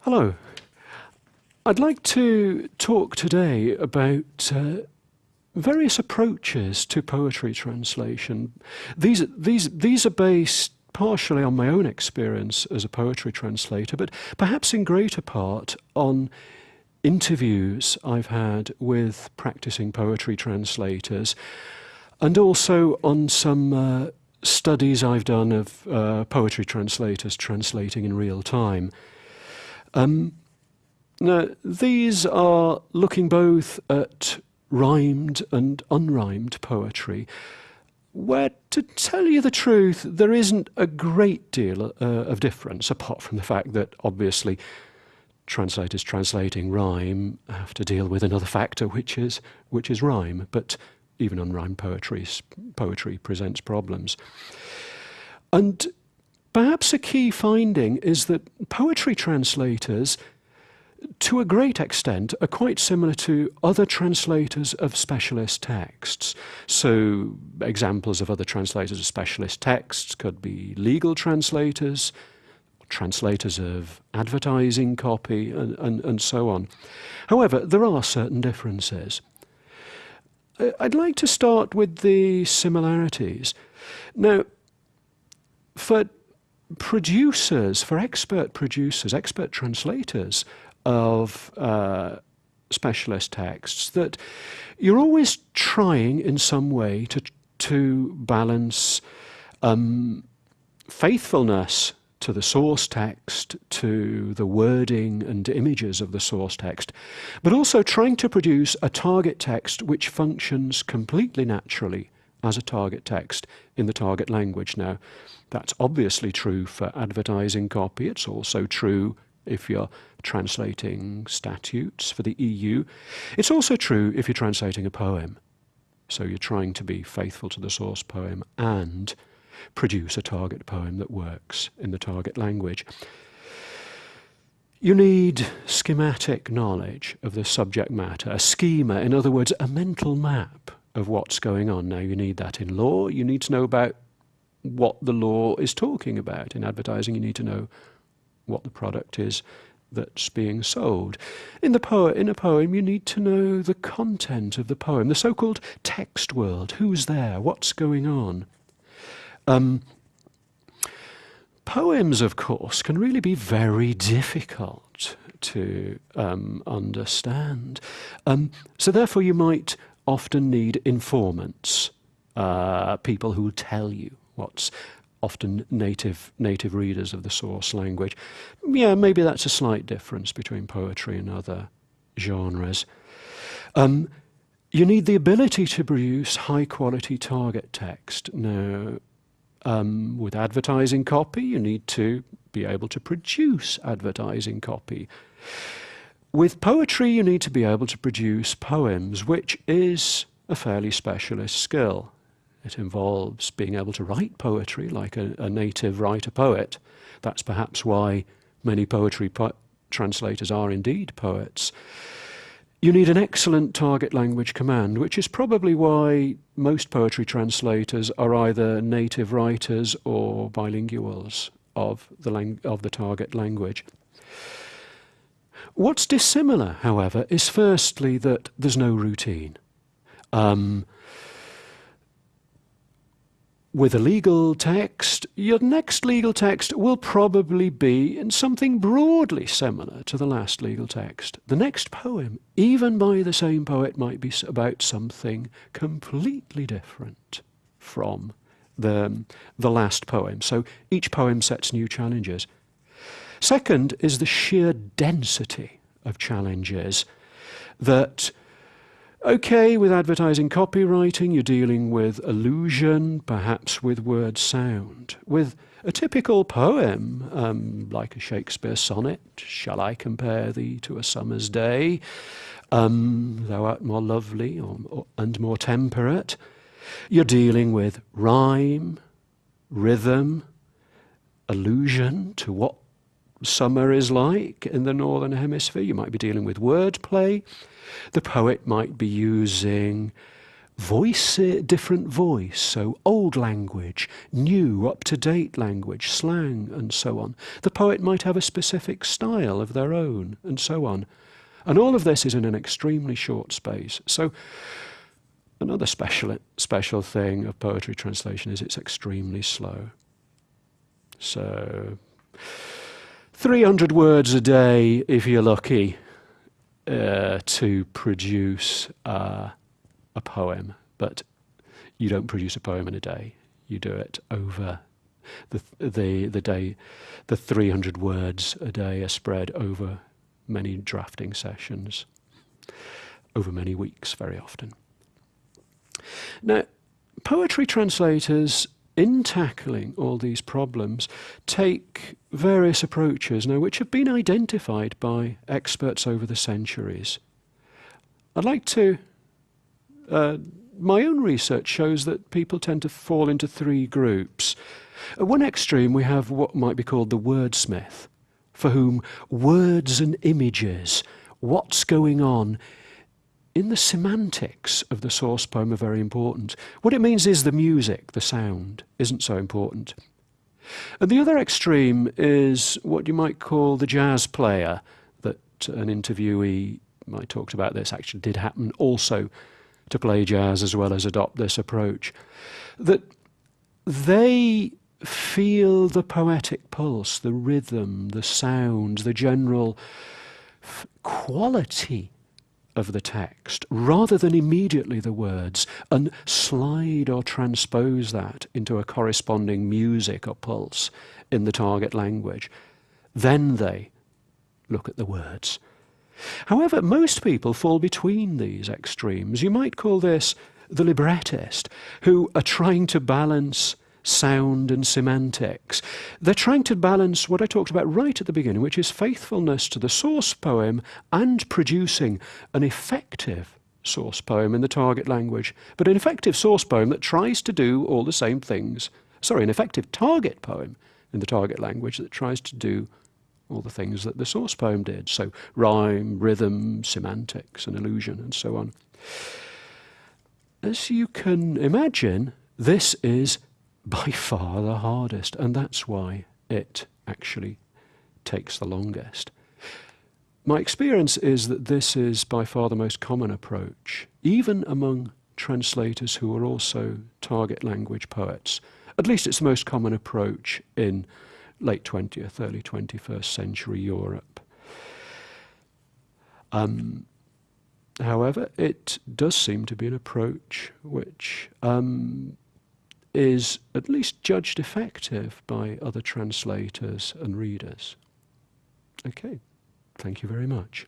Hello. I'd like to talk today about various approaches to poetry translation. These are based partially on my own experience as a poetry translator, but perhaps in greater part on interviews I've had with practicing poetry translators, and also on some studies I've done of poetry translators translating in real time. Now, these are looking both at rhymed and unrhymed poetry, where, to tell you the truth, there isn't a great deal of difference, apart from the fact that, obviously, translators translating rhyme have to deal with another factor, which is rhyme. But even unrhymed poetry presents problems. And perhaps a key finding is that poetry translators, to a great extent, are quite similar to other translators of specialist texts. So examples of other translators of specialist texts could be legal translators, translators of advertising copy, and so on. However, there are certain differences. I'd like to start with the similarities. Now, for producers, for expert producers, expert translators of specialist texts, that you're always trying in some way to balance faithfulness to the source text, to the wording and images of the source text, but also trying to produce a target text which functions completely naturally as a target text in the target language. Now, that's obviously true for advertising copy. It's also true if you're translating statutes for the EU. It's also true if you're translating a poem. So you're trying to be faithful to the source poem and produce a target poem that works in the target language. You need schematic knowledge of the subject matter, a schema, in other words, a mental map of what's going on. Now, you need that in law. You need to know about what the law is talking about. In advertising, you need to know what the product is that's being sold. In a poem, you need to know the content of the poem, the so-called text world. Who's there? What's going on? Poems, of course, can really be very difficult to understand. So therefore you might often need informants, people who tell you what's often native readers of the source language. Yeah, maybe that's a slight difference between poetry and other genres. You need the ability to produce high-quality target text. Now, with advertising copy, you need to be able to produce advertising copy. With poetry, you need to be able to produce poems, which is a fairly specialist skill. It involves being able to write poetry like a native writer-poet. That's perhaps why many poetry translators are indeed poets. You need an excellent target language command, which is probably why most poetry translators are either native writers or bilinguals of the target language. What's dissimilar, however, is firstly that there's no routine. With a legal text, your next legal text will probably be in something broadly similar to the last legal text. The next poem, even by the same poet, might be about something completely different from the last poem. So each poem sets new challenges. Second is the sheer density of challenges that, okay, with advertising copywriting, you're dealing with allusion, perhaps with word sound. With a typical poem, like a Shakespeare sonnet, shall I compare thee to a summer's day, thou art more lovely and more temperate, you're dealing with rhyme, rhythm, allusion to what summer is like in the Northern Hemisphere. You might be dealing with wordplay. The poet might be using different voice, so old language, new, up-to-date language, slang, and so on. The poet might have a specific style of their own, and so on. And all of this is in an extremely short space. So another special thing of poetry translation is it's extremely slow. So 300 words a day, if you're lucky, to produce a poem. But you don't produce a poem in a day. You do it over the day. The 300 words a day are spread over many drafting sessions, over many weeks very often. Now, poetry translators, in tackling all these problems, take various approaches now which have been identified by experts over the centuries. I'd like to my own research shows that people tend to fall into three groups. At one extreme we have what might be called the wordsmith, for whom words and images, what's going on in the semantics of the source poem are very important. What it means is the music, the sound, isn't so important. At the other extreme is what you might call the jazz player, that an interviewee, I talked about this, actually did happen also to play jazz as well as adopt this approach, that they feel the poetic pulse, the rhythm, the sound, the general quality of the text, rather than immediately the words, and slide or transpose that into a corresponding music or pulse in the target language. Then they look at the words. However, most people fall between these extremes. You might call this the librettist, who are trying to balance sound and semantics. They're trying to balance what I talked about right at the beginning, which is faithfulness to the source poem and producing an effective source poem in the target language, but an effective source poem that tries to do all the same things. Sorry, an effective target poem in the target language that tries to do all the things that the source poem did. So rhyme, rhythm, semantics, and illusion, and so on. As you can imagine, this is by far the hardest, and that's why it actually takes the longest. My experience is that this is by far the most common approach, even among translators who are also target language poets. At least it's the most common approach in late 20th, early 21st century Europe. However, it does seem to be an approach which is at least judged effective by other translators and readers. Okay, thank you very much.